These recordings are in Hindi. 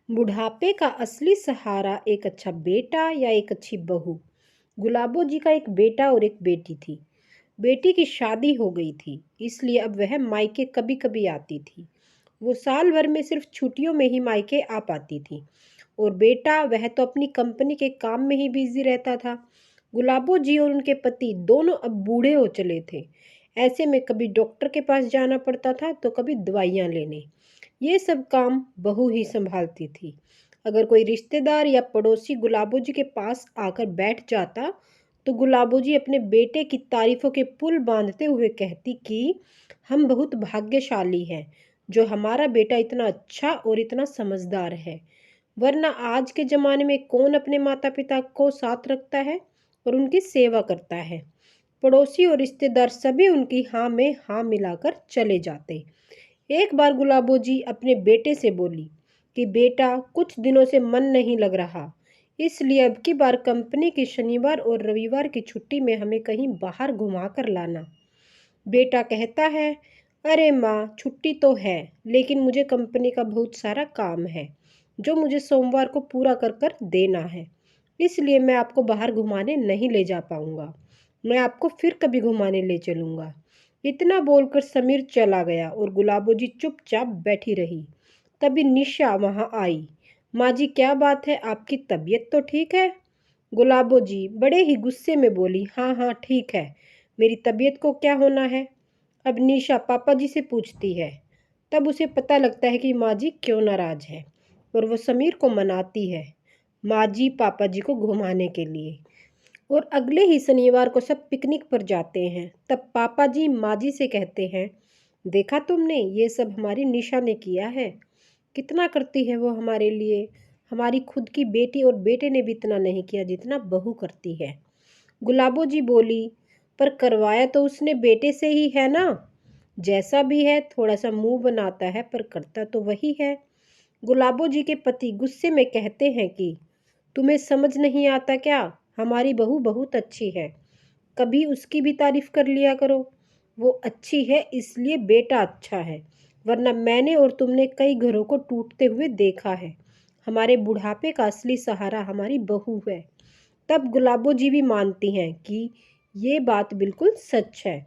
बुढ़ापे का असली सहारा एक अच्छा बेटा या एक अच्छी बहू। गुलाबो जी का एक बेटा और एक बेटी थी। बेटी की शादी हो गई थी, इसलिए अब वह मायके कभी कभी आती थी। वो साल भर में सिर्फ छुट्टियों में ही मायके आ पाती थी। और बेटा वह तो अपनी कंपनी के काम में ही बिजी रहता था। गुलाबो जी और उनके पति दोनों अब बूढ़े हो चले थे। ऐसे में कभी डॉक्टर के पास जाना पड़ता था तो कभी दवाइयाँ लेने। ये सब काम बहू ही संभालती थी। अगर कोई रिश्तेदार या पड़ोसी गुलाबो जी के पास आकर बैठ जाता तो गुलाबो जी अपने बेटे की तारीफों के पुल बांधते हुए कहती कि हम बहुत भाग्यशाली हैं जो हमारा बेटा इतना अच्छा और इतना समझदार है। वरना आज के ज़माने में कौन अपने माता पिता को साथ रखता है और उनकी सेवा करता है। पड़ोसी और रिश्तेदार सभी उनकी हाँ में हाँ मिलाकर चले जाते। एक बार गुलाबो जी अपने बेटे से बोली कि बेटा कुछ दिनों से मन नहीं लग रहा, इसलिए अब की बार कंपनी की शनिवार और रविवार की छुट्टी में हमें कहीं बाहर घुमा कर लाना। बेटा कहता है, अरे माँ छुट्टी तो है, लेकिन मुझे कंपनी का बहुत सारा काम है जो मुझे सोमवार को पूरा कर कर देना है, इसलिए मैं आपको बाहर घुमाने नहीं ले जा पाऊंगा। मैं आपको फिर कभी घुमाने ले चलूंगा। इतना बोलकर समीर चला गया और गुलाबो जी चुपचाप बैठी रही। तभी निशा वहां आई। माँ जी क्या बात है, आपकी तबीयत तो ठीक है? गुलाबो जी बड़े ही गुस्से में बोली, हाँ हाँ ठीक है, मेरी तबीयत को क्या होना है? अब निशा पापा जी से पूछती है। तब उसे पता लगता है कि माँ जी क्यों नाराज है और वो समीर को मनाती है माँ जी पापा जी को घुमाने के लिए। और अगले ही शनिवार को सब पिकनिक पर जाते हैं। तब पापा जी माँ जी से कहते हैं, देखा तुमने ये सब हमारी निशा ने किया है, कितना करती है वो हमारे लिए। हमारी खुद की बेटी और बेटे ने भी इतना नहीं किया जितना बहू करती है। गुलाबो जी बोली, पर करवाया तो उसने बेटे से ही है ना। जैसा भी है थोड़ा सा मुंह बनाता है पर करता तो वही है। गुलाबो जी के पति गुस्से में कहते हैं कि तुम्हें समझ नहीं आता क्या, हमारी बहू बहुत अच्छी है, कभी उसकी भी तारीफ कर लिया करो। वो अच्छी है इसलिए बेटा अच्छा है, वरना मैंने और तुमने कई घरों को टूटते हुए देखा है। हमारे बुढ़ापे का असली सहारा हमारी बहू है। तब गुलाबो जी भी मानती हैं कि ये बात बिल्कुल सच है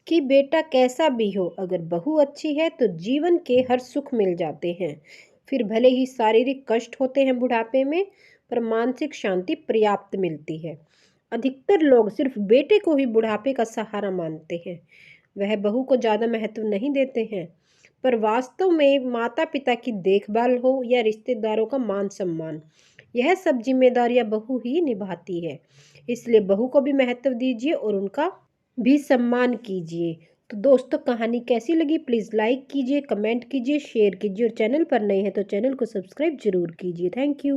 कि बेटा कैसा भी हो, अगर बहू अच्छी है तो जीवन के हर सुख मिल जाते हैं। फिर भले ही शारीरिक कष्ट होते हैं बुढ़ापे में, पर मानसिक शांति पर्याप्त मिलती है। अधिकतर लोग सिर्फ बेटे को ही बुढ़ापे का सहारा मानते हैं, वह बहू को ज़्यादा महत्व नहीं देते हैं। पर वास्तव में माता पिता की देखभाल हो या रिश्तेदारों का मान सम्मान, यह सब जिम्मेदारियां बहू ही निभाती है। इसलिए बहू को भी महत्व दीजिए और उनका भी सम्मान कीजिए। तो दोस्तों कहानी कैसी लगी प्लीज़ लाइक कीजिए, कमेंट कीजिए, शेयर कीजिए और चैनल पर नए हैं तो चैनल को सब्सक्राइब जरूर कीजिए। Thank you.